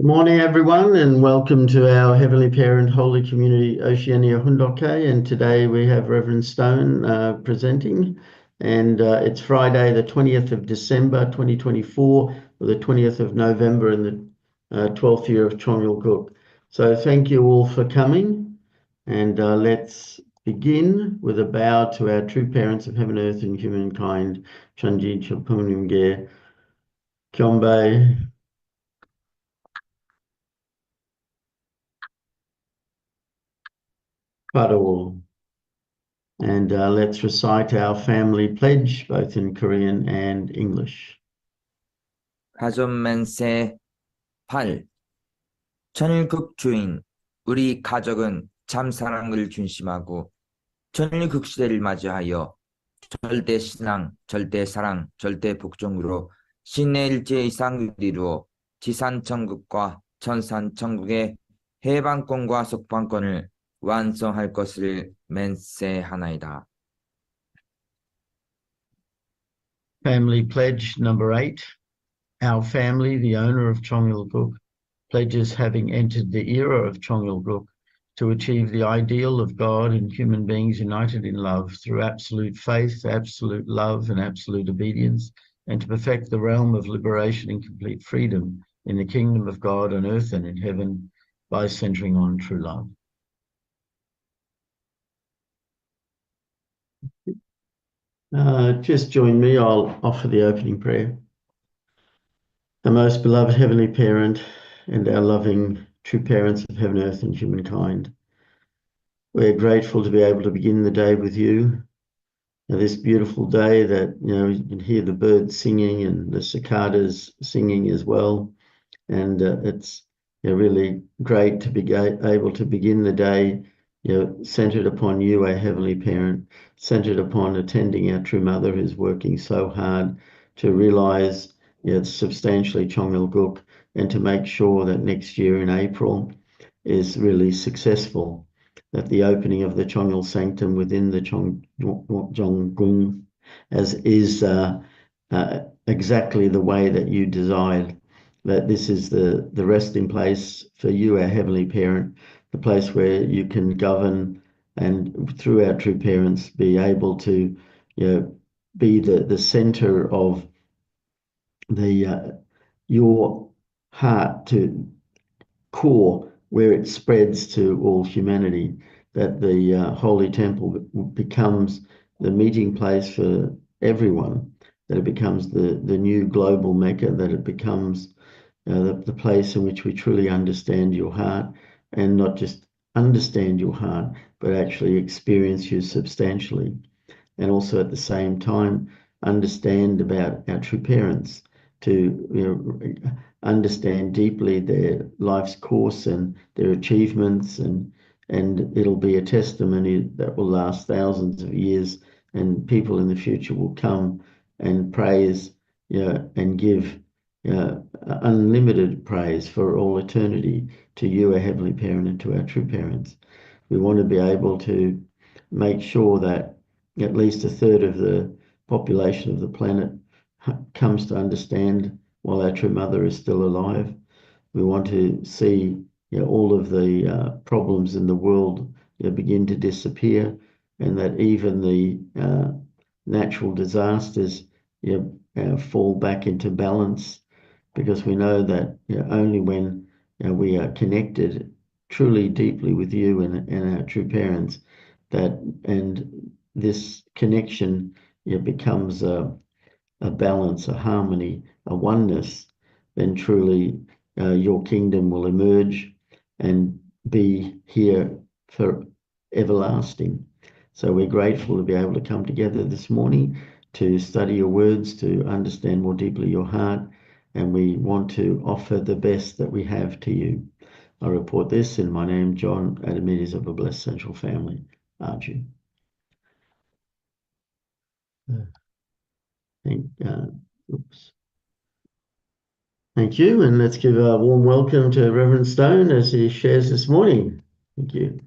Morning, everyone, and welcome to our Heavenly Parent Holy Community Oceania Hundoke. And today we have Reverend Stone presenting, and it's Friday, the 20th of December 2024, or the 20th of November in the 12th year of Chongyal Guk. So thank you all for coming, and let's begin with a bow to our true parents of heaven, earth, and humankind, Chanji Chapunimge, Kyombe, Padawo. And let's recite our family pledge, both in Korean and English. 가존맨세 8. 천일국 주인, 우리 가족은 참 사랑을 준심하고 천일국 시대를 맞이하여 절대 신앙, 절대 사랑, 절대 복종으로 신의 일제 이상을 이루어 지산 천국과 천산 천국의 해방권과 속방권을 완성할 것을 맹세하나이다. Family pledge number 8. Our family, the owner of Chongyalguk, pledges having entered the era of Chongyalguk to achieve the ideal of God and human beings united in love through absolute faith, absolute love, and absolute obedience, and to perfect the realm of liberation and complete freedom in the kingdom of God on earth and in heaven by centering on true love. Just join me. I'll offer the opening prayer. Our most beloved Heavenly Parent and our loving true parents of heaven, earth, and humankind, we're grateful to be able to begin the day with you. Now, this beautiful day that, you can hear the birds singing and the cicadas singing as well. And it's really great to be able to begin the day centered upon you, our Heavenly Parent, centered upon attending our true mother who's working so hard to realize it's substantially Chongyalguk, and to make sure that next year in April is really successful, that the opening of the Chongyal Sanctum within the Chongguk as is exactly the way that you desired, that this is the resting place for you, our Heavenly Parent, the place where you can govern and through our true parents be able to be the center of your heart to core where it spreads to all humanity, that the Holy Temple becomes the meeting place for everyone, that it becomes the new global Mecca, that it becomes the place in which we truly understand your heart, and not just understand your heart, but actually experience you substantially. And also at the same time, understand about our true parents, to understand deeply their life's course and their achievements, and it'll be a testimony that will last thousands of years, and people in the future will come and praise and give unlimited praise for all eternity to you, our Heavenly Parent, and to our true parents. We want to be able to make sure that at least a third of the population of the planet comes to understand while our true mother is still alive. We want to see all of the problems in the world begin to disappear, and that even the natural disasters fall back into balance, because we know that only when we are connected truly deeply with you and our true parents, and this connection becomes a balance, a harmony, a oneness, then truly your kingdom will emerge and be here for everlasting. So we're grateful to be able to come together this morning to study your words, to understand more deeply your heart, and we want to offer the best that we have to you. I report this in my name, John, Adamides of a Blessed Central Family. Arju. Thank you, and let's give a warm welcome to Reverend Stone as he shares this morning. Thank you.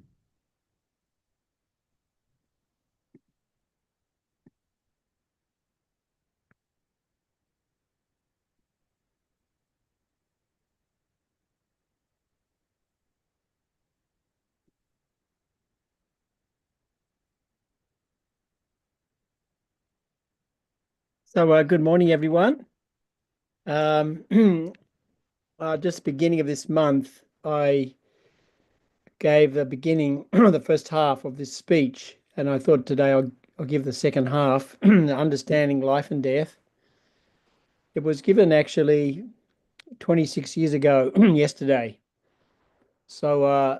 So, good morning, everyone. Um, just beginning of this month, I gave the beginning, the first half of this speech, and I thought today I'll give the second half, understanding life and death. It was given actually 26 years ago yesterday. So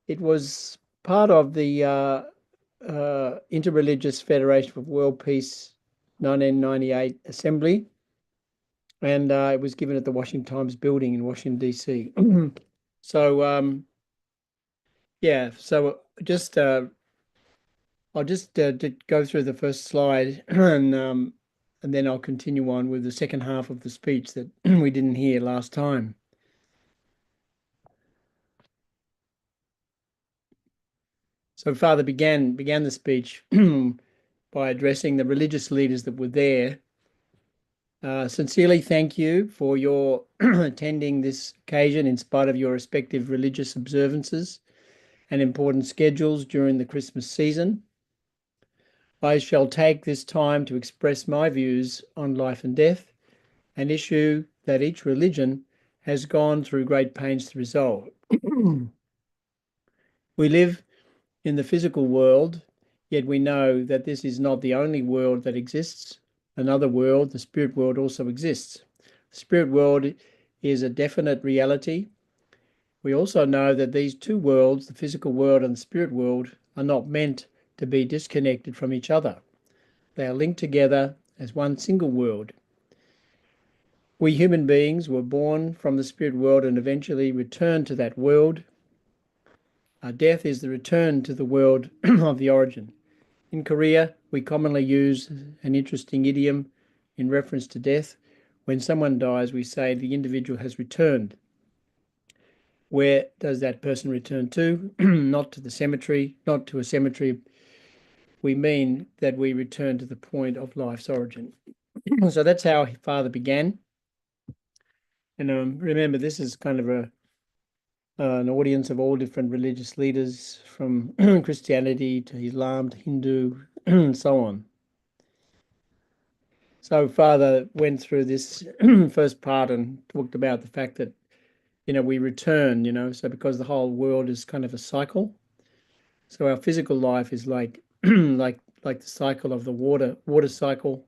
it was part of the Interreligious Federation for World Peace 1998 Assembly. And it was given at the Washington Times building in Washington, D.C. So, yeah, so just I'll just go through the first slide and then I'll continue on with the second half of the speech that we didn't hear last time. So Father began the speech by addressing the religious leaders that were there. Sincerely thank you for your attending this occasion in spite of your respective religious observances and important schedules during the Christmas season. I shall take this time to express my views on life and death, an issue that each religion has gone through great pains to resolve. We live in the physical world, yet we know that this is not the only world that exists. Another world, the spirit world, also exists. The spirit world is a definite reality. We also know that these two worlds, the physical world and the spirit world, are not meant to be disconnected from each other. They are linked together as one single world. We human beings were born from the spirit world and eventually return to that world. Our death is the return to the world of the origin. In Korea, we commonly use an interesting idiom in reference to death. When someone dies, we say the individual has returned. Where does that person return to? Not to the cemetery, not to a cemetery. We mean that we return to the point of life's origin. So that's how Father began. And remember, this is kind of an audience of all different religious leaders, from Christianity to Islam to Hindu, and so on. So Father went through this first part and talked about the fact that, we return, so because the whole world is kind of a cycle. So our physical life is like like the cycle of the water cycle.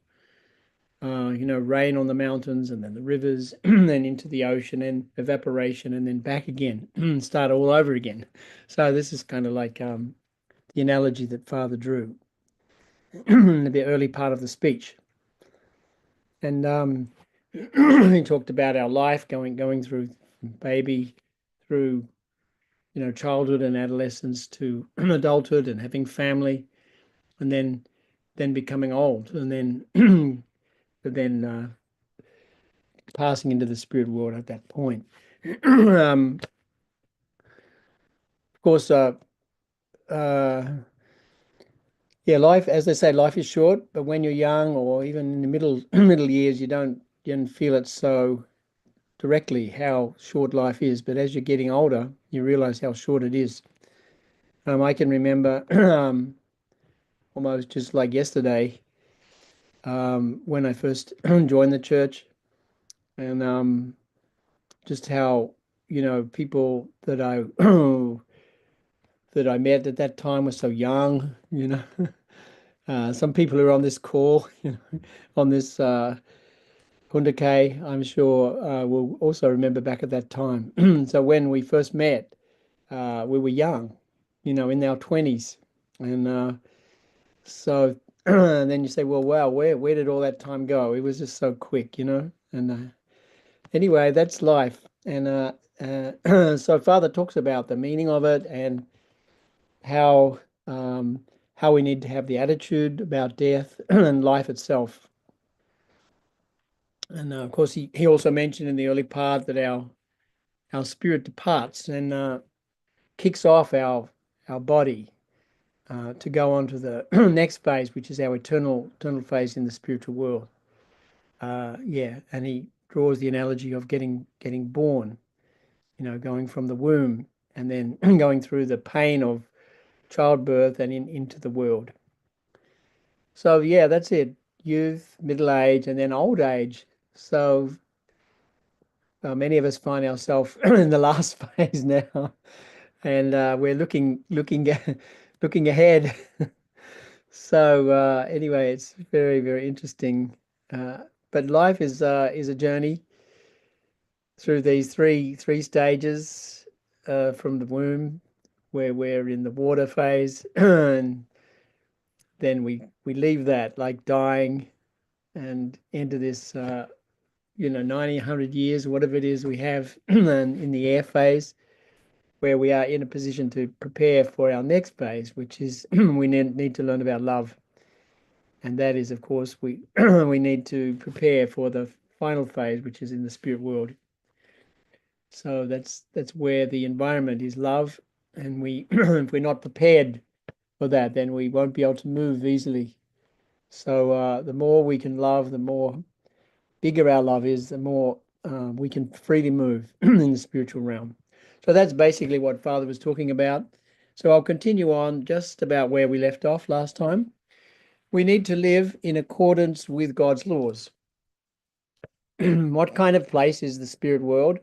Rain on the mountains and then the rivers, then into the ocean and evaporation and then back again, start all over again. So this is kind of like the analogy that Father drew in the early part of the speech. And he talked about our life going through baby, through childhood and adolescence to adulthood and having family, and then becoming old, and then but then passing into the spirit world at that point. Of course, yeah, life, as they say, life is short, but when you're young or even in the middle years, you don't feel it so directly how short life is. But as you're getting older, you realize how short it is. I can remember almost just like yesterday when I first joined the church, and just how people that I that I met at that time were so young. Some people who are on this call, on this Hundake, I'm sure will also remember back at that time. So when we first met, we were young, in our 20s. And so and then you say, well, wow, where did all that time go? It was just so quick. And anyway, that's life. And so Father talks about the meaning of it and how how we need to have the attitude about death and life itself. And of course, he also mentioned in the early part that our spirit departs and kicks off our body to go on to the next phase, which is our eternal phase in the spiritual world. Yeah, and he draws the analogy of getting born, going from the womb and then going through the pain of childbirth and into the world. So yeah, that's it. youth, middle age, and then old age. So many of us find ourselves in the last phase now, and we're looking looking ahead. So anyway, it's very, very interesting. But life is a journey through these three stages from the womb, where we're in the water phase, and then we leave that, like dying, and enter this 90, 100 years, whatever it is we have, and in the air phase, where we are in a position to prepare for our next phase, which is we need to learn about love. And that is, of course, we we need to prepare for the final phase, which is in the spirit world. So that's where the environment is love, and we if we're not prepared for that, then we won't be able to move easily. So the more we can love, the more bigger our love is, the more we can freely move in the spiritual realm. So that's basically what Father was talking about. So I'll continue on just about where we left off last time. We need to live in accordance with God's laws. What kind of place is the spirit world?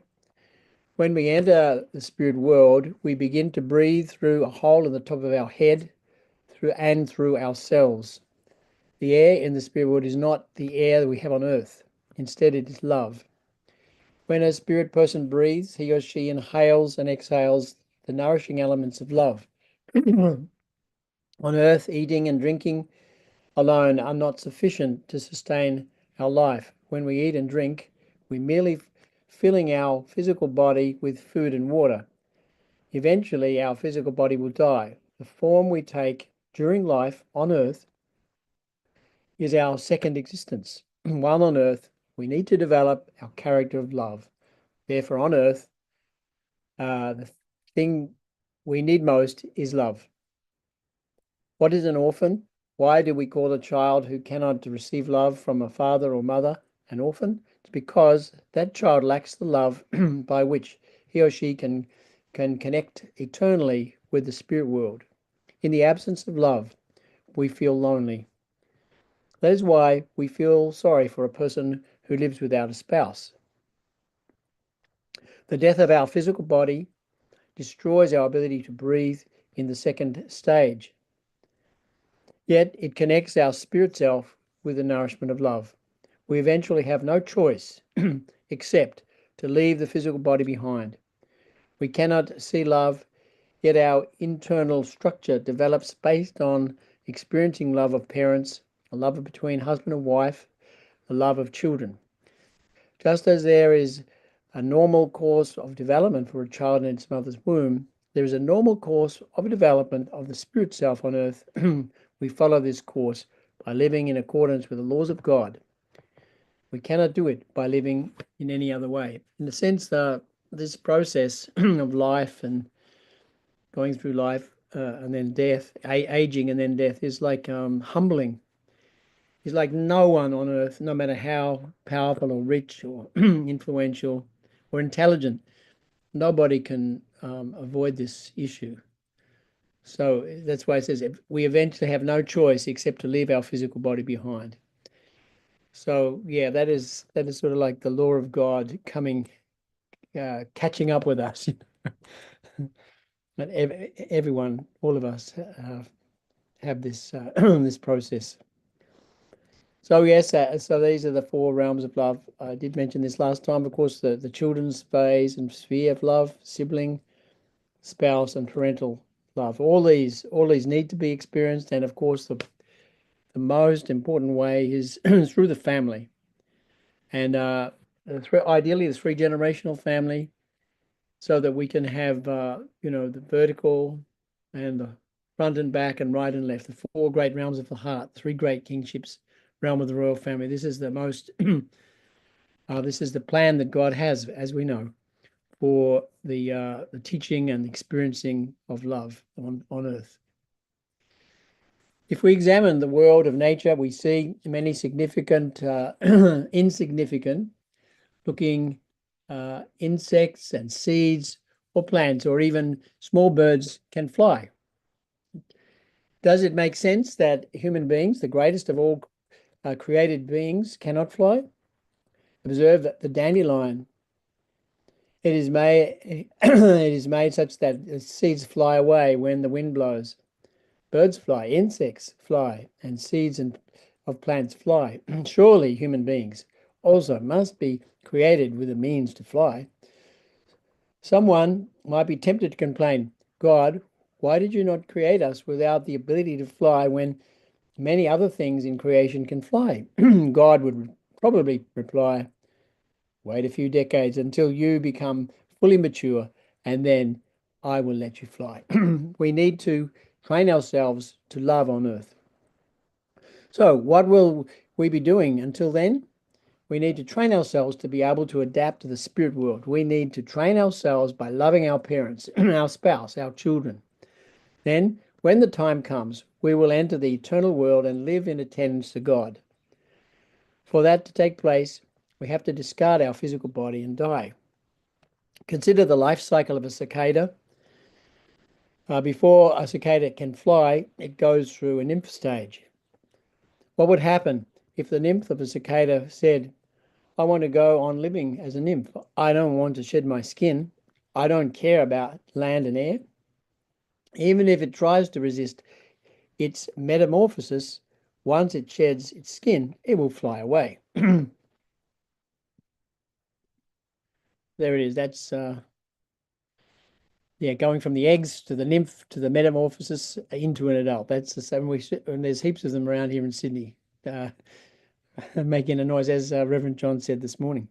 When we enter the spirit world, we begin to breathe through a hole in the top of our head through our cells. The air in the spirit world is not the air that we have on earth. Instead, it is love. When a spirit person breathes, he or she inhales and exhales the nourishing elements of love. On earth, eating and drinking alone are not sufficient to sustain our life. When we eat and drink, we're merely filling our physical body with food and water. Eventually, our physical body will die. The form we take during life on earth is our second existence. While on earth, we need to develop our character of love. Therefore, on earth, the thing we need most is love. What is an orphan? Why do we call a child who cannot receive love from a father or mother an orphan? It's because that child lacks the love by which he or she can connect eternally with the spirit world. In the absence of love, we feel lonely. That is why we feel sorry for a person who lives without a spouse. The death of our physical body destroys our ability to breathe in the second stage. Yet it connects our spirit self with the nourishment of love. We eventually have no choice except to leave the physical body behind. We cannot see love, yet our internal structure develops based on experiencing love of parents, a love between husband and wife, the love of children. Just as there is a normal course of development for a child in its mother's womb, there is a normal course of development of the spirit self on earth. We follow this course by living in accordance with the laws of God. We cannot do it by living in any other way. In a sense, this process of life and going through life and then death, aging and then death, is like humbling. It's like no one on earth, no matter how powerful or rich or influential or intelligent, nobody can avoid this issue. So that's why it says we eventually have no choice except to leave our physical body behind. So yeah, that is sort of like the law of God coming, catching up with us. But everyone, all of us, have this this process. So yes, so these are the four realms of love. I did mention this last time. Of course, the children's phase and sphere of love, sibling, spouse, and parental love. All these need to be experienced, and of course, the most important way is through the family. And ideally, the three-generational family, so that we can have the vertical and the front and back and right and left, the four great realms of the heart, three great kingships, realm of the royal family. This is the most this is the plan that God has, as we know, for the teaching and experiencing of love on earth. If we examine the world of nature, we see many significant, insignificant looking insects and seeds or plants, or even small birds can fly. Does it make sense that human beings, the greatest of all created beings cannot fly? Observe that the dandelion. It is made such that the seeds fly away when the wind blows. Birds fly, insects fly, and seeds of plants fly. Surely human beings also must be created with a means to fly. Someone might be tempted to complain, God, why did you not create us without the ability to fly when many other things in creation can fly? God would probably reply, wait a few decades until you become fully mature, and then I will let you fly. We need to train ourselves to love on earth. So, what will we be doing until then? We need to train ourselves to be able to adapt to the spirit world. We need to train ourselves by loving our parents, our spouse, our children. Then, when the time comes, we will enter the eternal world and live in attendance to God. For that to take place, we have to discard our physical body and die. Consider the life cycle of a cicada. Before a cicada can fly, it goes through a nymph stage. What would happen if the nymph of a cicada said, I want to go on living as a nymph. I don't want to shed my skin. I don't care about land and air. Even if it tries to resist its metamorphosis, once it sheds its skin, it will fly away. There it is. That's going from the eggs to the nymph to the metamorphosis into an adult. That's the same. And there's heaps of them around here in Sydney, making a noise, as Reverend John said this morning.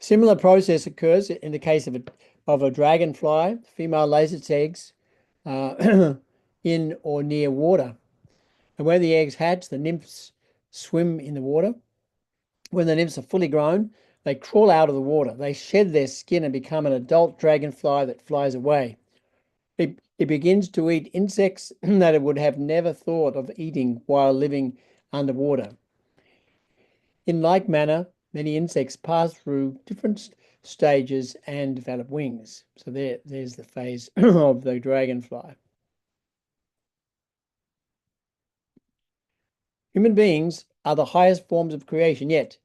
Similar process occurs in the case of a dragonfly. The female lays its eggs in or near water. And where the eggs hatch, the nymphs swim in the water. When the nymphs are fully grown, they crawl out of the water. They shed their skin and become an adult dragonfly that flies away. It begins to eat insects that it would have never thought of eating while living underwater. In like manner, many insects pass through different stages and develop wings. So there's the phase of the dragonfly. Human beings are the highest forms of creation, yet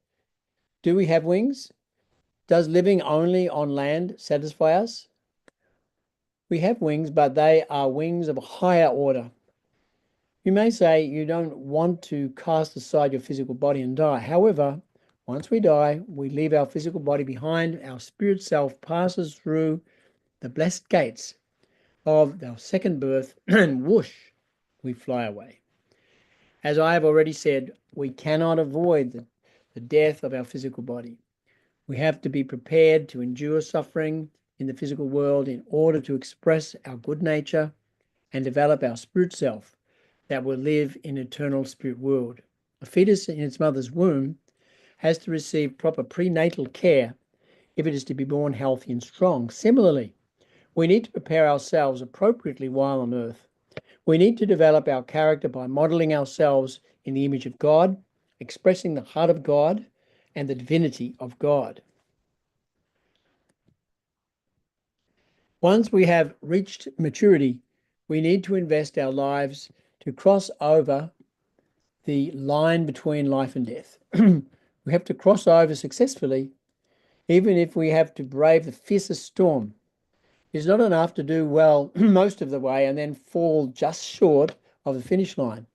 do we have wings? Does living only on land satisfy us? We have wings, but they are wings of a higher order. You may say you don't want to cast aside your physical body and die. However, once we die, we leave our physical body behind. Our spirit self passes through the blessed gates of our second birth, and whoosh, we fly away. As I have already said, we cannot avoid the death of our physical body. We have to be prepared to endure suffering in the physical world in order to express our good nature and develop our spirit self that will live in eternal spirit world. A fetus in its mother's womb has to receive proper prenatal care if it is to be born healthy and strong. Similarly, we need to prepare ourselves appropriately while on earth. We need to develop our character by modeling ourselves in the image of God, expressing the heart of God and the divinity of God. Once we have reached maturity, we need to invest our lives to cross over the line between life and death. We have to cross over successfully, even if we have to brave the fiercest storm. It's not enough to do well most of the way and then fall just short of the finish line.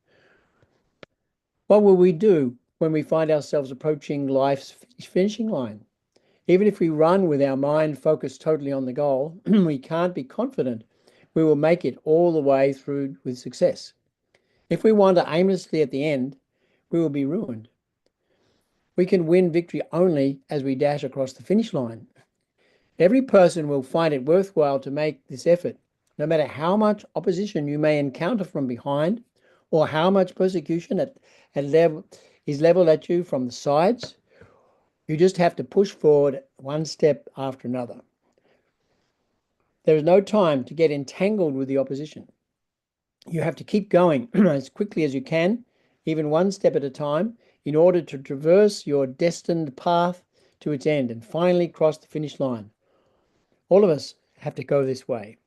What will we do when we find ourselves approaching life's finishing line? Even if we run with our mind focused totally on the goal, we can't be confident we will make it all the way through with success. If we wander aimlessly at the end, we will be ruined. We can win victory only as we dash across the finish line. Every person will find it worthwhile to make this effort, no matter how much opposition you may encounter from behind or how much persecution is leveled at you from the sides. You just have to push forward one step after another. There is no time to get entangled with the opposition. You have to keep going as quickly as you can, even one step at a time, in order to traverse your destined path to its end and finally cross the finish line. All of us have to go this way.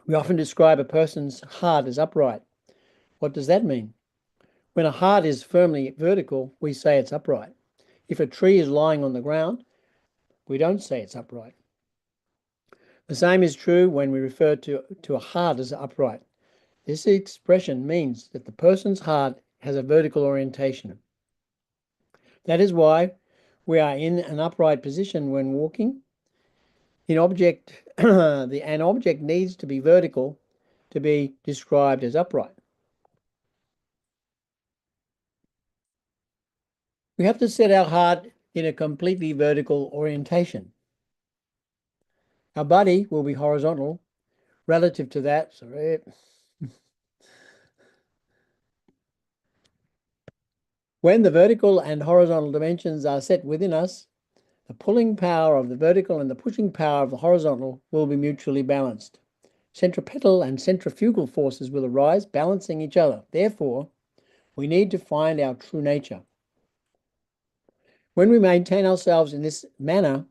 We often describe a person's heart as upright. What does that mean? When a heart is firmly vertical, we say it's upright. If a tree is lying on the ground, we don't say it's upright. The same is true when we refer to a heart as upright. This expression means that the person's heart has a vertical orientation. That is why we are in an upright position when walking. An object needs to be vertical to be described as upright. We have to set our heart in a completely vertical orientation. Our body will be horizontal relative to that. Sorry. When the vertical and horizontal dimensions are set within us, the pulling power of the vertical and the pushing power of the horizontal will be mutually balanced. Centripetal and centrifugal forces will arise, balancing each other. Therefore, we need to find our true nature. When we maintain ourselves in this manner,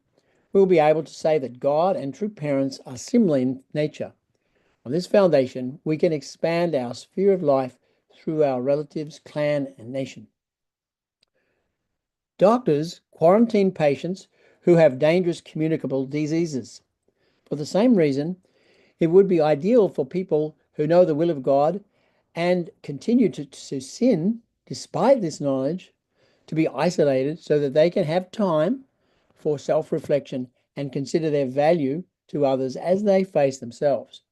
we'll be able to say that God and true parents are similar in nature. On this foundation, we can expand our sphere of life through our relatives, clan, and nation. Doctors quarantine patients who have dangerous communicable diseases. For the same reason, it would be ideal for people who know the will of God and continue to sin despite this knowledge to be isolated so that they can have time for self-reflection and consider their value to others as they face themselves.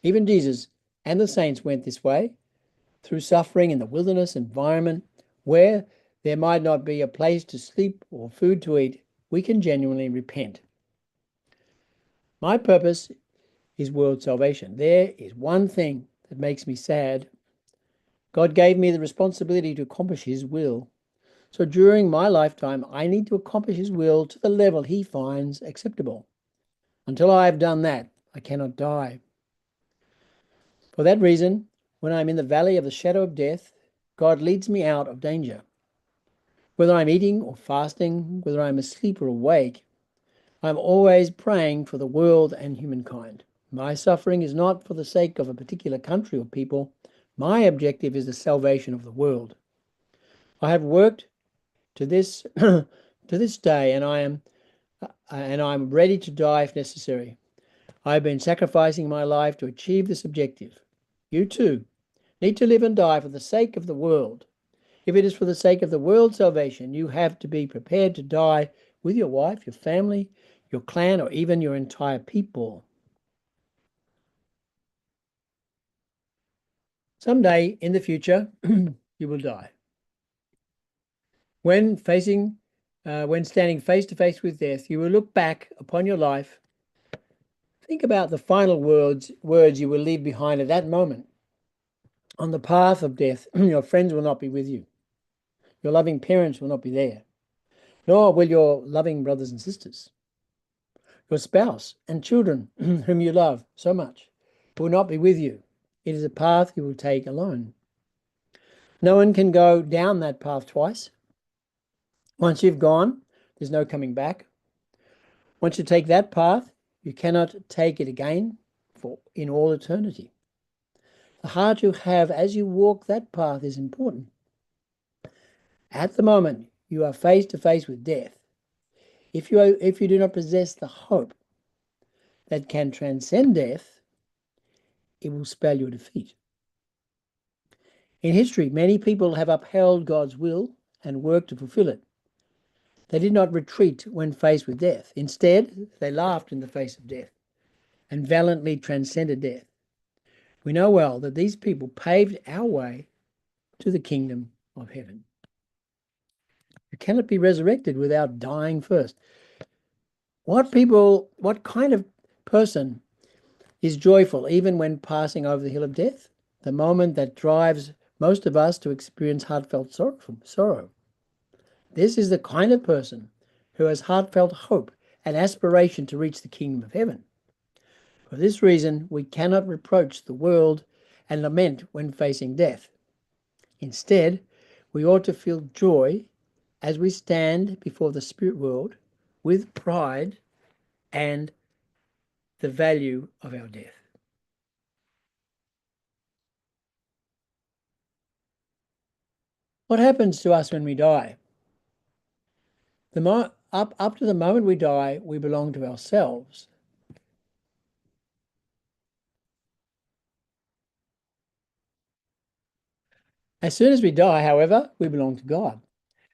Even Jesus and the saints went this way through suffering in the wilderness environment where there might not be a place to sleep or food to eat. We can genuinely repent. My purpose is world salvation. There is one thing that makes me sad. God gave me the responsibility to accomplish His will. So during my lifetime, I need to accomplish His will to the level He finds acceptable. Until I have done that, I cannot die. For that reason, when I'm in the valley of the shadow of death, God leads me out of danger. Whether I'm eating or fasting, whether I'm asleep or awake, I'm always praying for the world and humankind. My suffering is not for the sake of a particular country or people. My objective is the salvation of the world. I have worked to this to this day, and I'm ready to die if necessary. I've been sacrificing my life to achieve this objective. You too need to live and die for the sake of the world. If it is for the sake of the world's salvation, you have to be prepared to die with your wife, your family, your clan, or even your entire people. Someday in the future, you will die. When standing face to face with death, you will look back upon your life. Think about the final words you will leave behind at that moment. On the path of death, your friends will not be with you. Your loving parents will not be there, nor will your loving brothers and sisters. Your spouse and children whom you love so much will not be with you. It is a path you will take alone. No one can go down that path twice. Once you've gone, there's no coming back. Once you take that path, you cannot take it again in all eternity. The heart you have as you walk that path is important. At the moment, you are face to face with death. If you do not possess the hope that can transcend death, it will spell your defeat. In history, many people have upheld God's will and worked to fulfill it. They did not retreat when faced with death. Instead, they laughed in the face of death and valiantly transcended death. We know well that these people paved our way to the kingdom of heaven. You cannot be resurrected without dying first. What kind of person is joyful even when passing over the hill of death? The moment that drives most of us to experience heartfelt sorrow. This is the kind of person who has heartfelt hope and aspiration to reach the kingdom of heaven. For this reason, we cannot reproach the world and lament when facing death. Instead, we ought to feel joy as we stand before the spirit world with pride and the value of our death. What happens to us when we die? Up to the moment we die, we belong to ourselves. As soon as we die, however, we belong to God.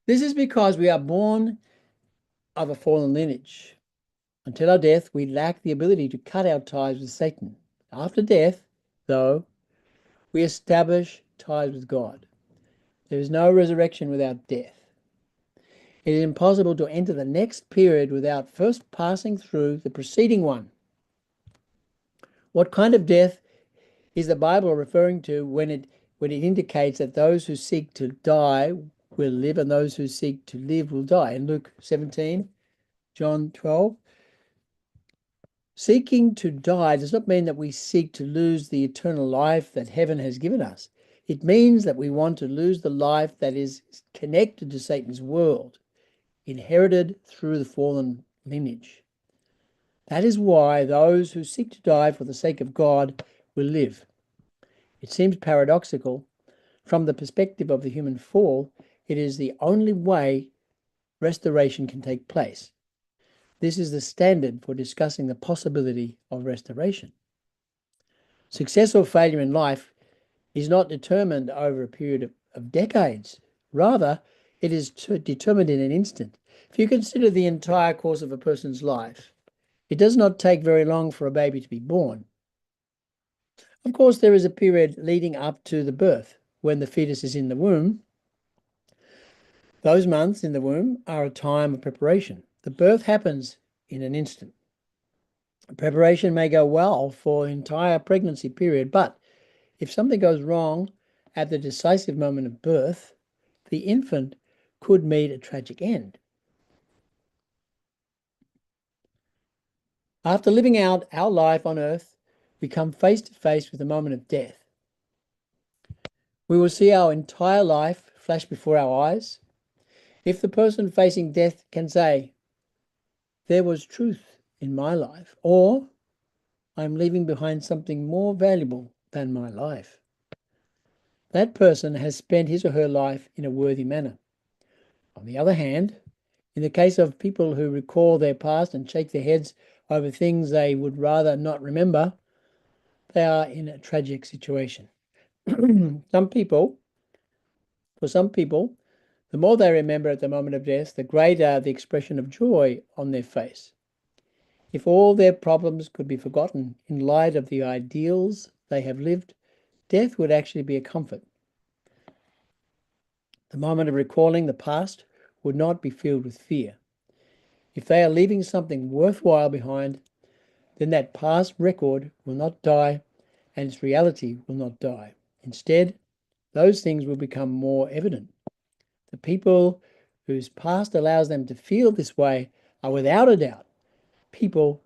This is because we are born of a fallen lineage. Until our death, we lack the ability to cut our ties with Satan. After death, though, we establish ties with God. There is no resurrection without death. It is impossible to enter the next period without first passing through the preceding one. What kind of death is the Bible referring to when it indicates that those who seek to die will live and those who seek to live will die? In Luke 17, John 12. Seeking to die does not mean that we seek to lose the eternal life that heaven has given us. It means that we want to lose the life that is connected to Satan's world, inherited through the fallen lineage. That is why those who seek to die for the sake of God will live. It seems paradoxical. From the perspective of the human fall, it is the only way restoration can take place. This is the standard for discussing the possibility of restoration. Success or failure in life is not determined over a period of decades. Rather, it is determined in an instant. If you consider the entire course of a person's life, it does not take very long for a baby to be born. Of course, there is a period leading up to the birth when the fetus is in the womb. Those months in the womb are a time of preparation. The birth happens in an instant. Preparation may go well for an entire pregnancy period, but if something goes wrong at the decisive moment of birth, the infant could meet a tragic end. After living out our life on earth, we come face to face with the moment of death. We will see our entire life flash before our eyes. If the person facing death can say, "There was truth in my life," or "I'm leaving behind something more valuable than my life," that person has spent his or her life in a worthy manner. On the other hand, in the case of people who recall their past and shake their heads over things they would rather not remember, they are in a tragic situation. For some people, the more they remember at the moment of death, the greater the expression of joy on their face. If all their problems could be forgotten in light of the ideals they have lived, death would actually be a comfort. The moment of recalling the past would not be filled with fear. If they are leaving something worthwhile behind, then that past record will not die and its reality will not die. Instead, those things will become more evident. The people whose past allows them to feel this way are without a doubt people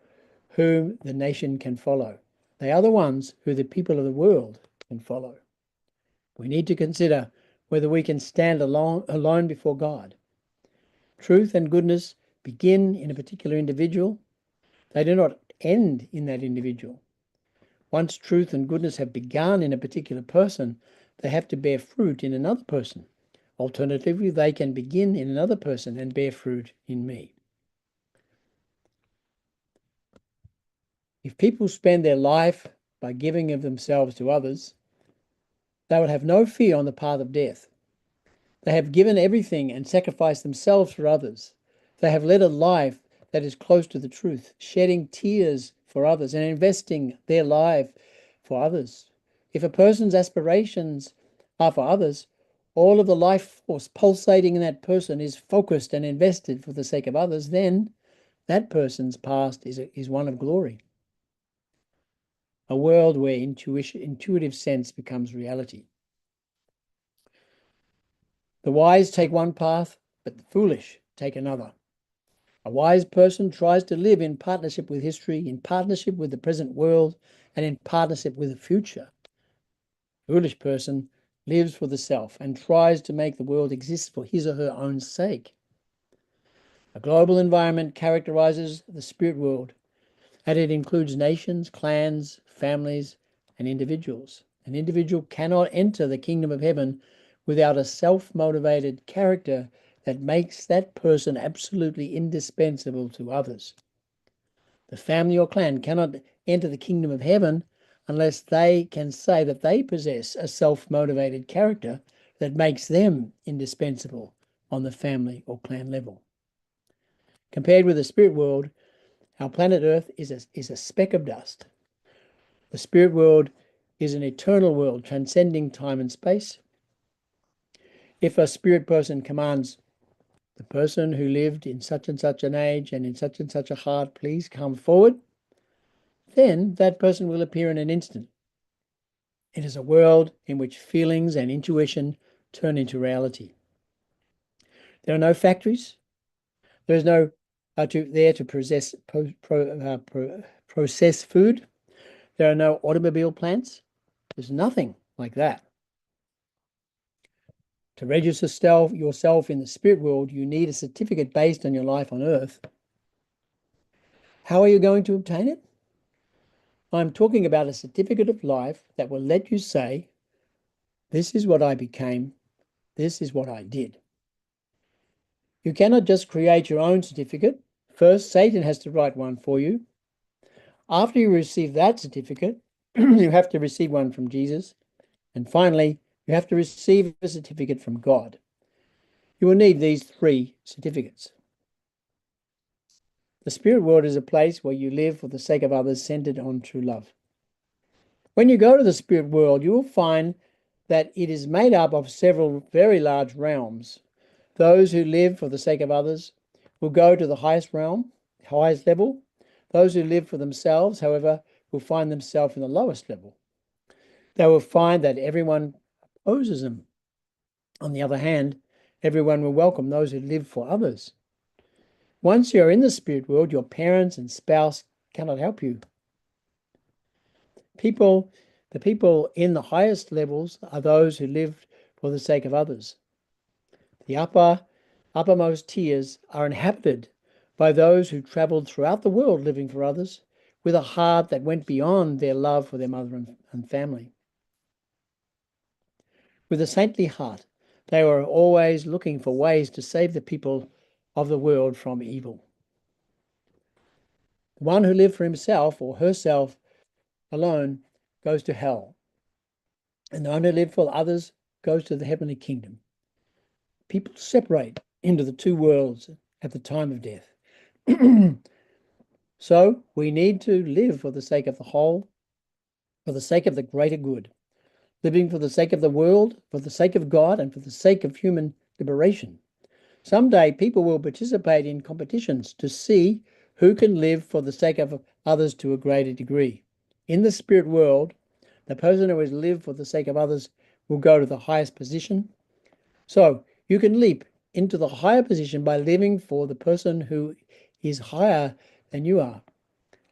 whom the nation can follow. They are the ones who the people of the world can follow. We need to consider whether we can stand alone before God. Truth and goodness begin in a particular individual. They do not end in that individual. Once truth and goodness have begun in a particular person, they have to bear fruit in another person. Alternatively, they can begin in another person and bear fruit in me. If people spend their life by giving of themselves to others, they will have no fear on the path of death. They have given everything and sacrificed themselves for others. They have led a life that is close to the truth, shedding tears for others and investing their life for others. If a person's aspirations are for others, all of the life force pulsating in that person is focused and invested for the sake of others, then that person's past is one of glory. A world where intuitive sense becomes reality. The wise take one path, but the foolish take another. A wise person tries to live in partnership with history, in partnership with the present world, and in partnership with the future. A foolish person lives for the self and tries to make the world exist for his or her own sake. A global environment characterizes the spirit world, and it includes nations, clans, families, and individuals. An individual cannot enter the kingdom of heaven without a self-motivated character that makes that person absolutely indispensable to others. The family or clan cannot enter the kingdom of heaven unless they can say that they possess a self-motivated character that makes them indispensable on the family or clan level. Compared with the spirit world, our planet Earth is a speck of dust. The spirit world is an eternal world transcending time and space. If a spirit person commands the person who lived in such and such an age and in such and such a heart, please come forward, then that person will appear in an instant. It is a world in which feelings and intuition turn into reality. There are no factories. There is no there to process food. There are no automobile plants. There's nothing like that. To register yourself in the spirit world, you need a certificate based on your life on earth. How are you going to obtain it? I'm talking about a certificate of life that will let you say, this is what I became, this is what I did. You cannot just create your own certificate. First, Satan has to write one for you. After you receive that certificate, you have to receive one from Jesus. And finally, you have to receive a certificate from God. You will need these 3 certificates. The spirit world is a place where you live for the sake of others, centered on true love. When you go to the spirit world, you will find that it is made up of several very large realms. Those who live for the sake of others will go to the highest realm, highest level. Those who live for themselves, however, will find themselves in the lowest level. They will find that everyone opposes them. On the other hand, everyone will welcome those who live for others. Once you are in the spirit world, your parents and spouse cannot help you. The people in the highest levels are those who live for the sake of others. The uppermost tiers are inhabited by those who traveled throughout the world living for others with a heart that went beyond their love for their mother and family. With a saintly heart, they were always looking for ways to save the people of the world from evil. The one who lived for himself or herself alone goes to hell, and the one who lived for others goes to the heavenly kingdom. People separate into the 2 worlds at the time of death. So we need to live for the sake of the whole, for the sake of the greater good, living for the sake of the world, for the sake of God, and for the sake of human liberation. Someday people will participate in competitions to see who can live for the sake of others to a greater degree. In the spirit world, the person who has lived for the sake of others will go to the highest position. So you can leap into the higher position by living for the person who is higher than you are.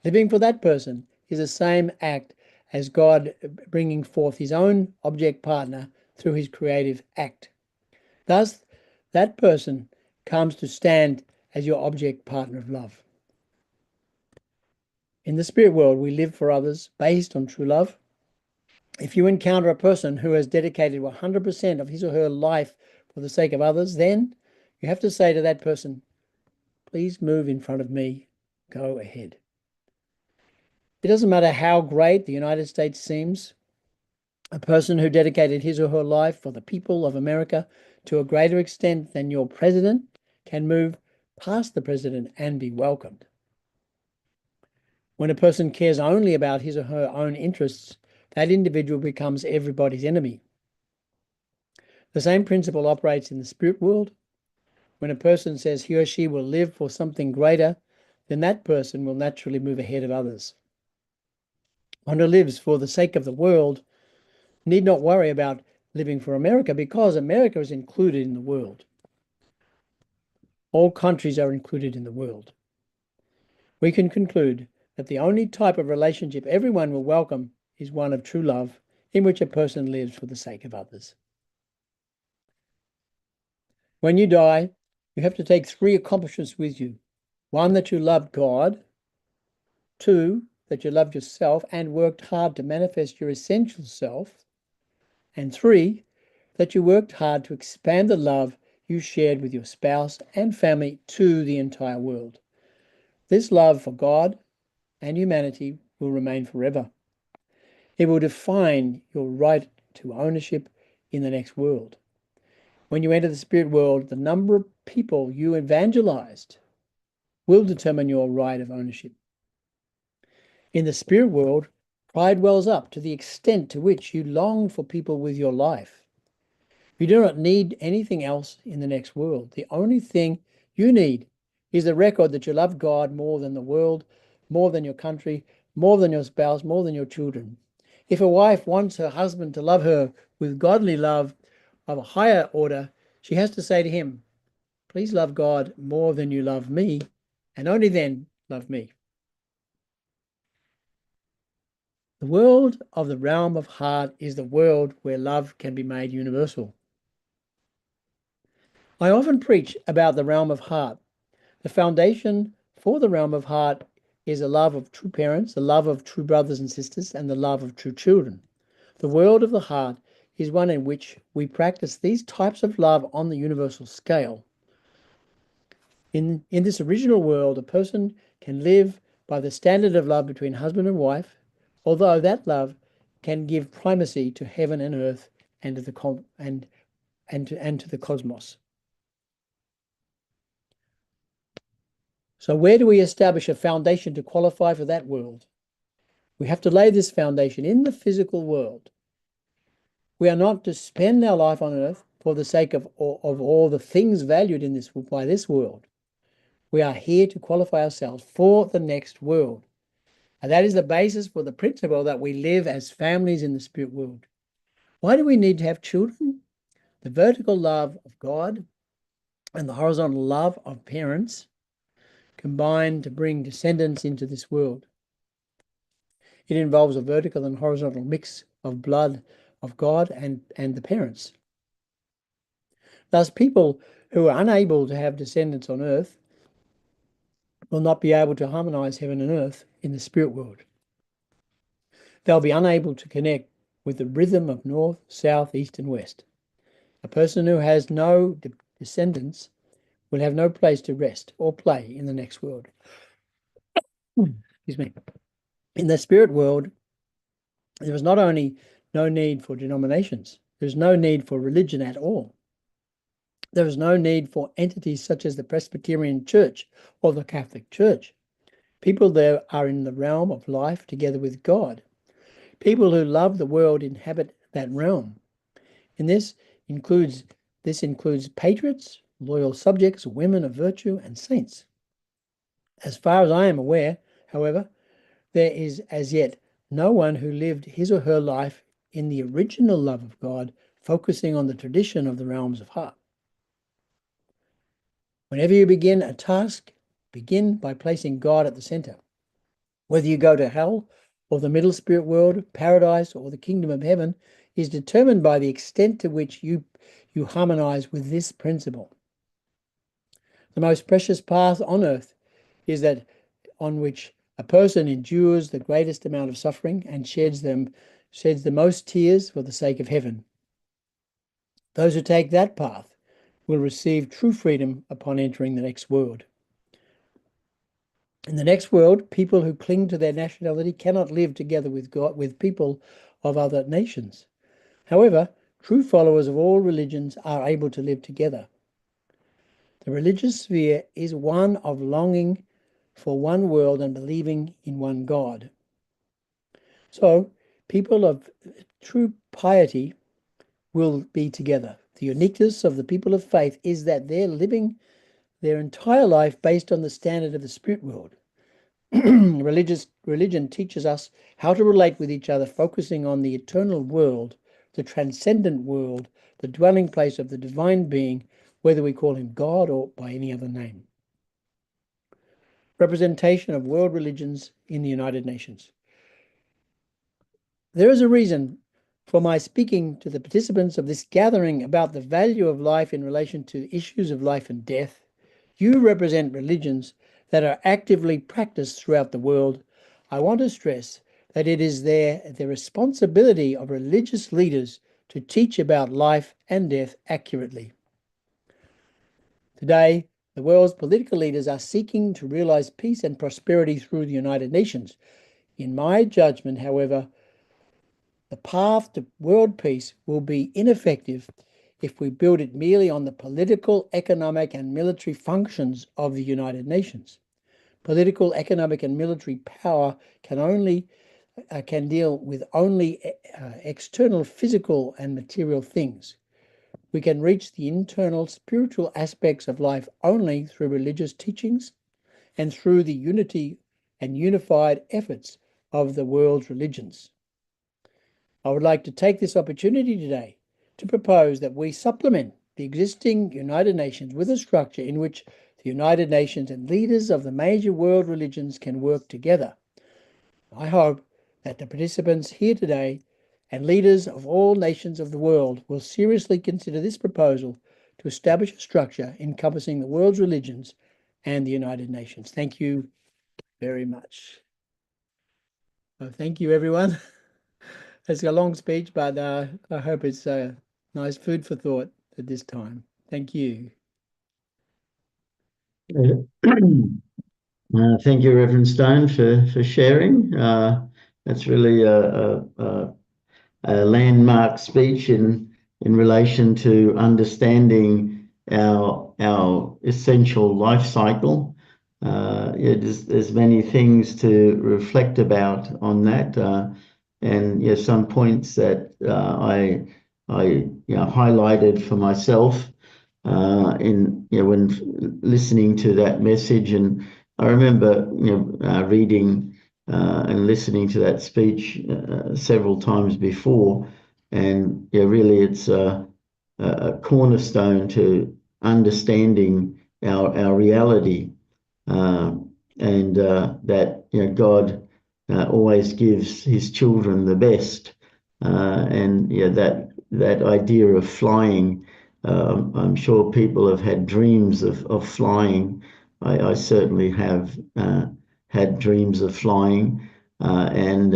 Living for that person is the same act as God bringing forth his own object partner through his creative act. Thus, that person comes to stand as your object partner of love. In the spirit world, we live for others based on true love. If you encounter a person who has dedicated 100% of his or her life for the sake of others, then you have to say to that person, please move in front of me, go ahead. It doesn't matter how great the United States seems. A person who dedicated his or her life for the people of America to a greater extent than your president can move past the president and be welcomed. When a person cares only about his or her own interests, that individual becomes everybody's enemy. The same principle operates in the spirit world. When a person says he or she will live for something greater, then that person will naturally move ahead of others. One who lives for the sake of the world need not worry about living for America, because America is included in the world. All countries are included in the world. We can conclude that the only type of relationship everyone will welcome is one of true love, in which a person lives for the sake of others. When you die, you have to take 3 accomplishments with you. 1, that you loved God. 2, that you loved yourself and worked hard to manifest your essential self. And 3, that you worked hard to expand the love you shared with your spouse and family to the entire world. This love for God and humanity will remain forever. It will define your right to ownership in the next world. When you enter the spirit world, the number of people you evangelized will determine your right of ownership. In the spirit world, pride wells up to the extent to which you long for people with your life. You do not need anything else in the next world. The only thing you need is the record that you love God more than the world, more than your country, more than your spouse, more than your children. If a wife wants her husband to love her with godly love of a higher order, she has to say to him, please love God more than you love me, and only then love me. The world of the realm of heart is the world where love can be made universal. I often preach about the realm of heart. The foundation for the realm of heart is the love of true parents, the love of true brothers and sisters, and the love of true children. The world of the heart is one in which we practice these types of love on the universal scale. In this original world, a person can live by the standard of love between husband and wife, although that love can give primacy to heaven and earth and to the cosmos. So where do we establish a foundation to qualify for that world? We have to lay this foundation in the physical world. We are not to spend our life on earth for the sake of all the things valued in by this world. We are here to qualify ourselves for the next world. And that is the basis for the principle that we live as families in the spirit world. Why do we need to have children? The vertical love of God and the horizontal love of parents combine to bring descendants into this world. It involves a vertical and horizontal mix of blood of God and the parents. Thus, people who are unable to have descendants on earth will not be able to harmonize heaven and earth in the spirit world. They'll be unable to connect with the rhythm of north, south, east, and west. A person who has no descendants will have no place to rest or play in the next world. Excuse me. In the spirit world, there is not only no need for denominations, there's no need for religion at all. There is no need for entities such as the Presbyterian Church or the Catholic Church. People there are in the realm of life together with God. People who love the world inhabit that realm. And this includes patriots, loyal subjects, women of virtue, and saints. As far as I am aware, however, there is as yet no one who lived his or her life in the original love of God, focusing on the tradition of the realms of heart. Whenever you begin a task, begin by placing God at the center. Whether you go to hell or the middle spirit world, paradise, or the kingdom of heaven is determined by the extent to which you harmonize with this principle. The most precious path on earth is that on which a person endures the greatest amount of suffering and sheds the most tears for the sake of heaven. Those who take that path will receive true freedom upon entering the next world. In the next world, people who cling to their nationality cannot live together with God, with people of other nations. However, true followers of all religions are able to live together. The religious sphere is one of longing for one world and believing in one God. So, people of true piety will be together. The uniqueness of the people of faith is that they're living their entire life based on the standard of the spirit world. Religion teaches us how to relate with each other, focusing on the eternal world, the transcendent world, the dwelling place of the divine being, whether we call him God or by any other name. Representation of world religions in the United Nations. There is a reason for my speaking to the participants of this gathering about the value of life in relation to issues of life and death. You represent religions that are actively practiced throughout the world. I want to stress that it is the responsibility of religious leaders to teach about life and death accurately. Today, the world's political leaders are seeking to realize peace and prosperity through the United Nations. In my judgment, however, the path to world peace will be ineffective if we build it merely on the political, economic, and military functions of the United Nations. Political, economic, and military power can deal with only external physical and material things. We can reach the internal spiritual aspects of life only through religious teachings and through the unity and unified efforts of the world's religions. I would like to take this opportunity today to propose that we supplement the existing United Nations with a structure in which the United Nations and leaders of the major world religions can work together. I hope that the participants here today and leaders of all nations of the world will seriously consider this proposal to establish a structure encompassing the world's religions and the United Nations. Thank you very much. Thank you, everyone. It's a long speech, but I hope it's nice food for thought at this time. Thank you. Thank you, Reverend Stone, for sharing. That's really a landmark speech in relation to understanding our essential life cycle. There's many things to reflect about on that, and some points that I highlighted for myself when listening to that message. And I remember reading and listening to that speech several times before, and really it's a cornerstone to understanding our reality, and that God always gives his children the best, and that idea of flying. I'm sure people have had dreams of flying. I certainly have had dreams of flying, and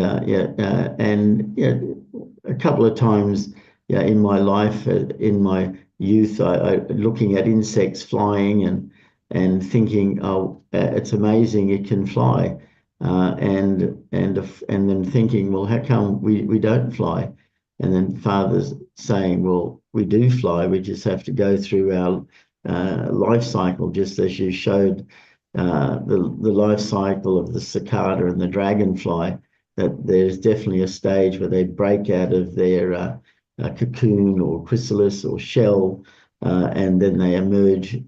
a couple of times in my life, in my youth, I looking at insects flying and thinking, oh, it's amazing it can fly, and then thinking, well, how come we don't fly? And then Father's saying, well, we do fly, we just have to go through our life cycle, just as you showed the life cycle of the cicada and the dragonfly, that there's definitely a stage where they break out of their cocoon or chrysalis or shell, and then they emerge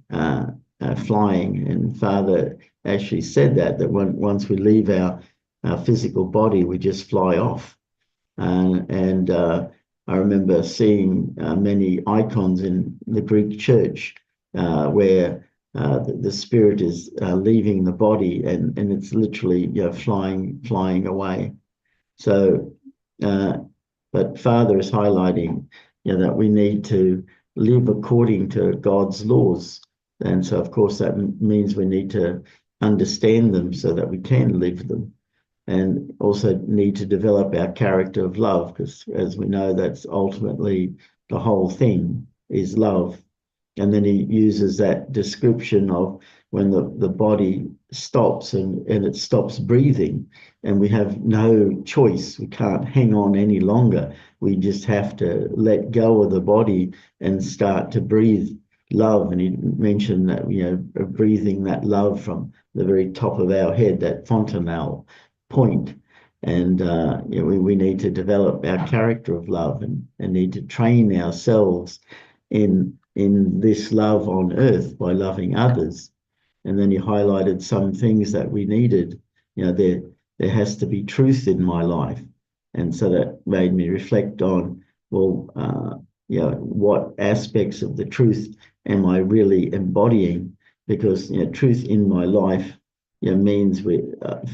flying. And Father actually said that once we leave our physical body, we just fly off. And I remember seeing many icons in the Greek church where the spirit is leaving the body, and it's literally flying away. So, but Father is highlighting that we need to live according to God's laws, and so of course that means we need to understand them so that we can live them. And also need to develop our character of love, because as we know, that's ultimately the whole thing is love. And then he uses that description of when the body stops and it stops breathing, and we have no choice. We can't hang on any longer. We just have to let go of the body and start to breathe love. And he mentioned that, breathing that love from the very top of our head, that fontanelle point. And we need to develop our character of love and need to train ourselves in this love on earth by loving others. And then he highlighted some things that we needed. There has to be truth in my life, and so that made me reflect on, well, what aspects of the truth am I really embodying? Because truth in my life means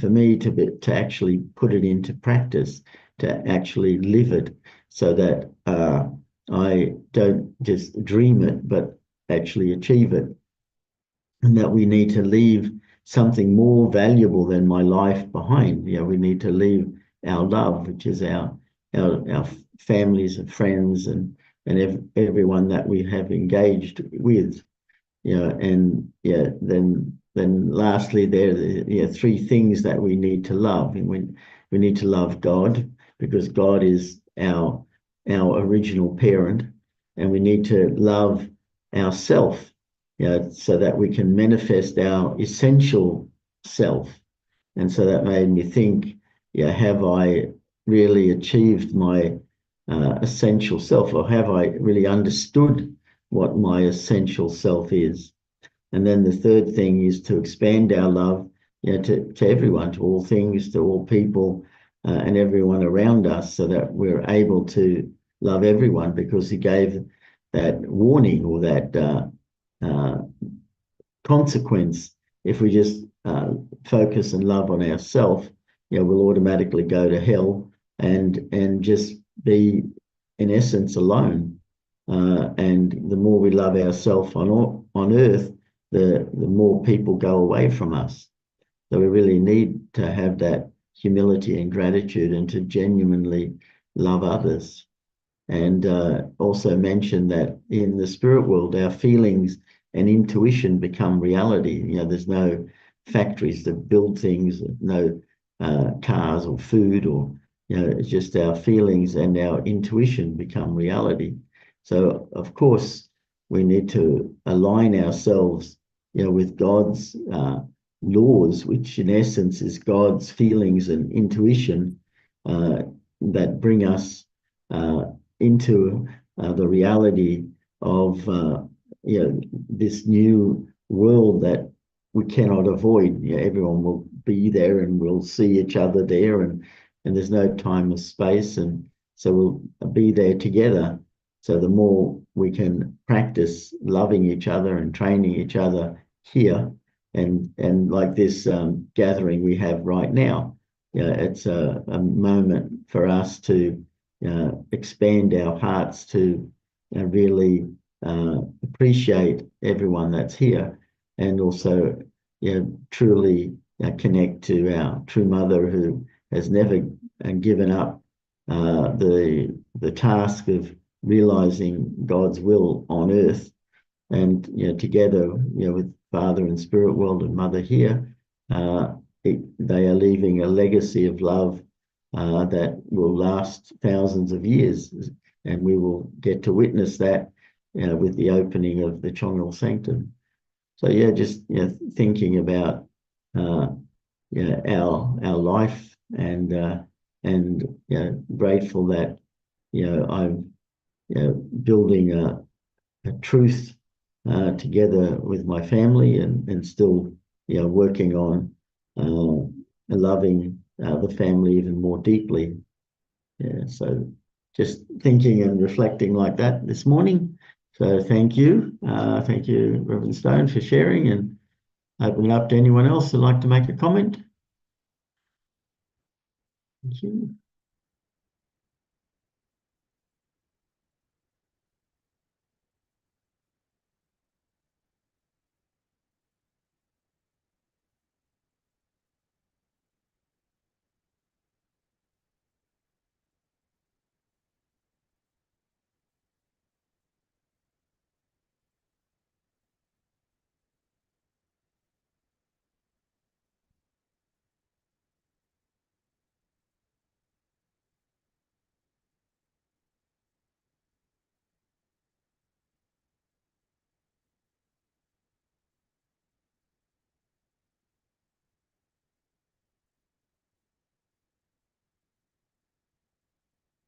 for me to actually put it into practice, to actually live it, so that I don't just dream it, but actually achieve it. And that we need to leave something more valuable than my life behind. We need to leave our love, which is our families and friends and everyone that we have engaged with. And then lastly there are three things that we need to love. And we need to love God, because God is our original parent, and we need to love ourself, so that we can manifest our essential self. And so that made me think, have I really achieved my essential self, or have I really understood what my essential self is? And then the third thing is to expand our love, to everyone, to all things, to all people, and everyone around us, so that we're able to love everyone, because he gave that warning, or that consequence. If we just focus and love on ourselves, we'll automatically go to hell and just be, in essence, alone. And the more we love ourselves on earth, the more people go away from us. So we really need to have that humility and gratitude, and to genuinely love others. And also mention that in the spirit world, our feelings and intuition become reality. There's no factories that build things, no cars or food, or it's just our feelings and our intuition become reality. So of course we need to align ourselves, with God's laws, which in essence is God's feelings and intuition, that bring us into the reality of this new world that we cannot avoid. Everyone will be there, and we'll see each other there, and there's no time or space, and so we'll be there together. So the more we can practice loving each other and training each other here, and like this gathering we have right now, it's a moment for us to expand our hearts to really appreciate everyone that's here, and also truly connect to our true mother, who has never given up the task of realizing God's will on earth. And together with Father and Spirit World and Mother here, they are leaving a legacy of love that will last thousands of years, and we will get to witness that with the opening of the Chongal Sanctum. So just thinking about our life, and grateful that I'm building a truth together with my family, and still working on loving the family even more deeply. So just thinking and reflecting like that this morning. So thank you, Reverend Stone, for sharing, and open it up to anyone else who'd like to make a comment. Thank you.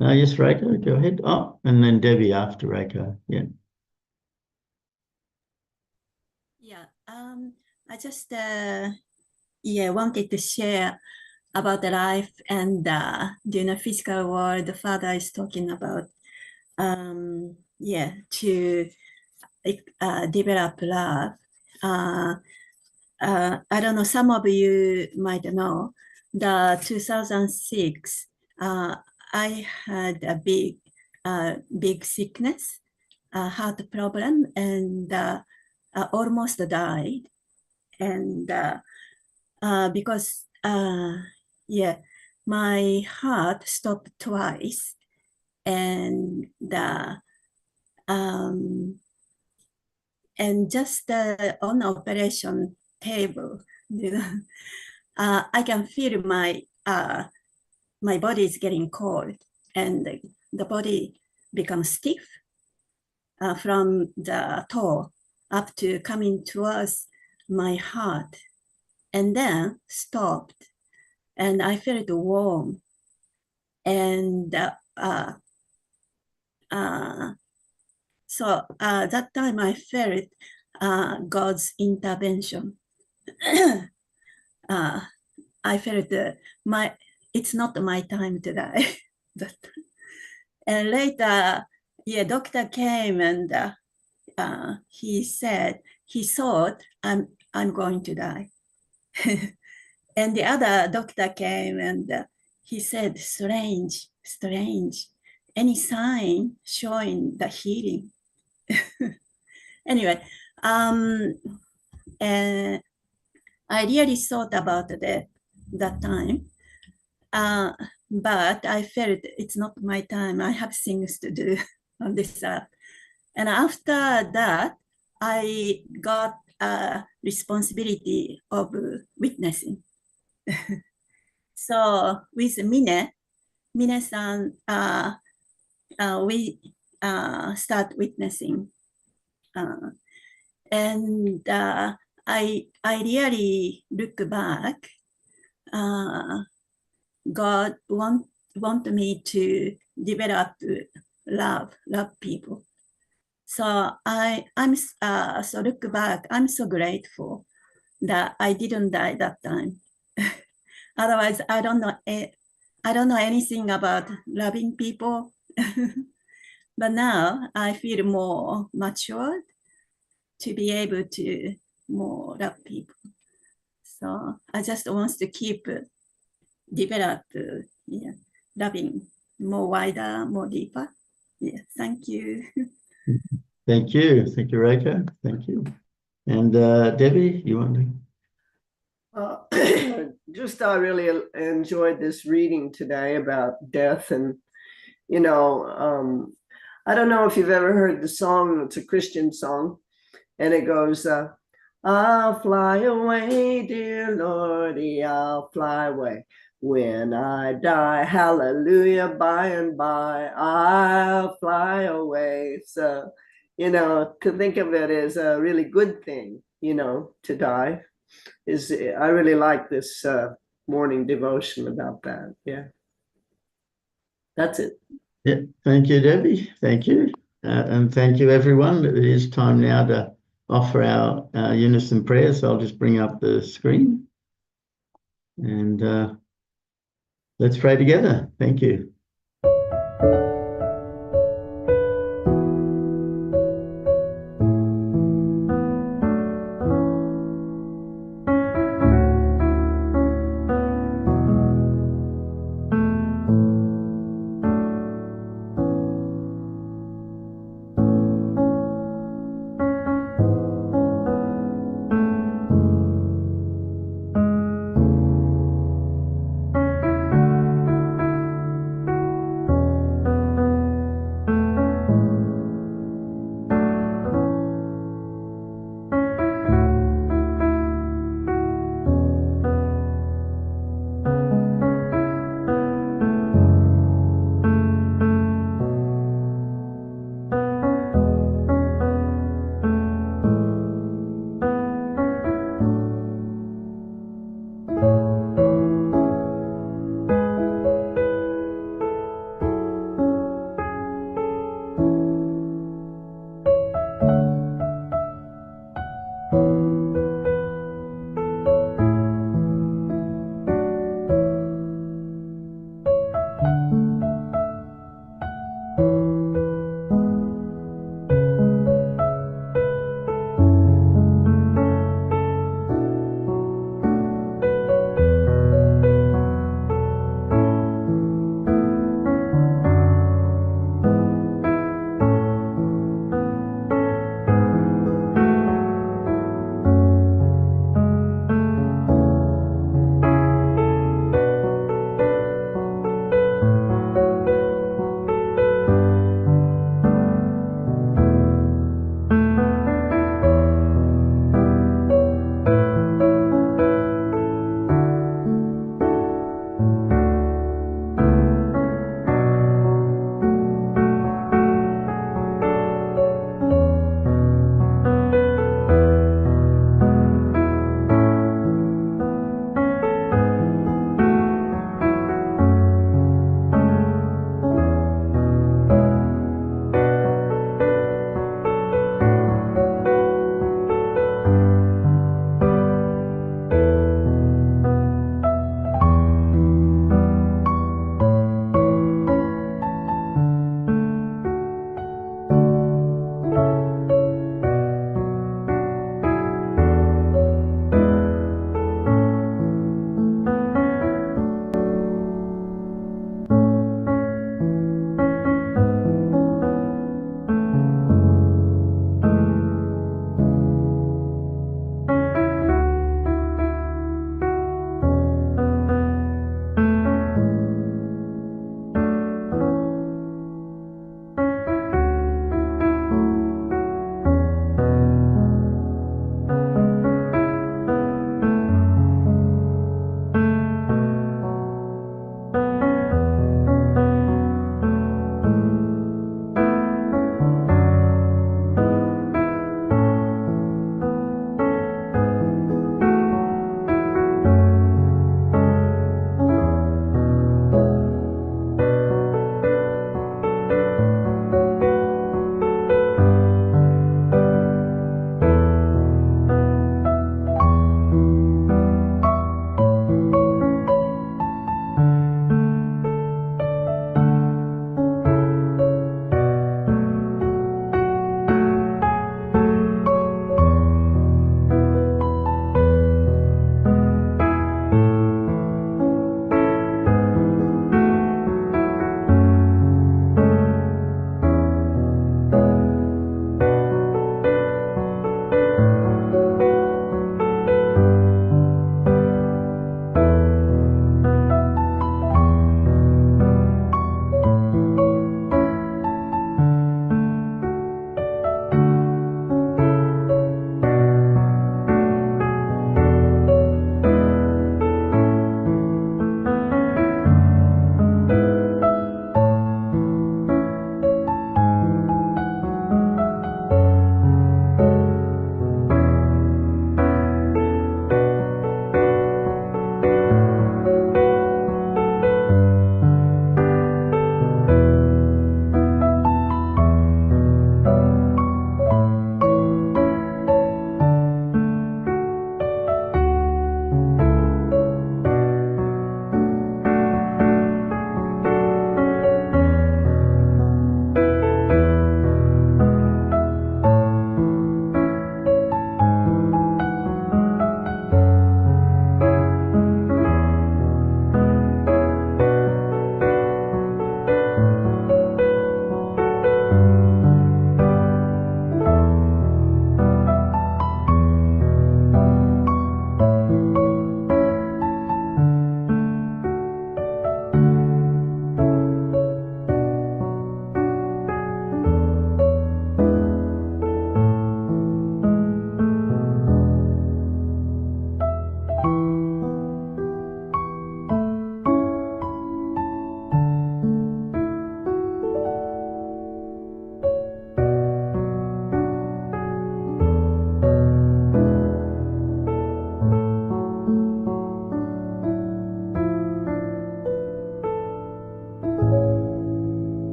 Yes, Reiko, go ahead. Oh, and then Debbie after Reiko. Yeah. Yeah, I just wanted to share about the life and physical world. The father is talking about to develop love. I don't know, some of you might know, the 2006, I had a big sickness, heart problem, and almost died. And because my heart stopped twice, and just on the operation table, I can feel my body is getting cold, and the body becomes stiff from the toe up to coming towards my heart, and then stopped, and I felt warm, and so that time I felt God's intervention. I felt it's not my time to die. And later, doctor came, and he said he thought I'm going to die. And the other doctor came, and he said, strange, any sign showing the healing. Anyway, and I really thought about that time, but I felt it's not my time. I have things to do on this earth. And after that, I got a responsibility of witnessing. So with Mine-san, we start witnessing. And I really look back. God want me to develop love people. So I'm so look back, I'm so grateful that I didn't die that time. Otherwise, I don't know anything about loving people. But now I feel more matured to be able to more love people. So I just want to keep develop loving more wider, more deeper. Yeah, thank you. Thank you. Thank you, Reiko. Thank you. And Debbie, you want to? Just I really enjoyed this reading today about death. And, I don't know if you've ever heard the song. It's a Christian song. And it goes, I'll fly away, dear Lordy, I'll fly away. When I die, hallelujah, by and by, I'll fly away. So, to think of it as a really good thing, to die. I really like this morning devotion about that. Yeah. That's it. Yeah, thank you, Debbie. Thank you. And thank you, everyone. It is time now to offer our unison prayers. So I'll just bring up the screen. And let's pray together. Thank you.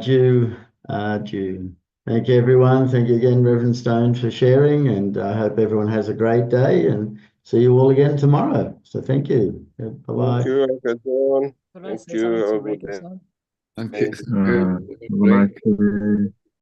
due. Thank you, everyone. Thank you again, Reverend Stone, for sharing, and I hope everyone has a great day and see you all again tomorrow. So thank you. Bye-bye. Thank you, Uncle John. Can I Thank say you. something Have to a good Regan, day. son? Thank you. Thank Have a nice day.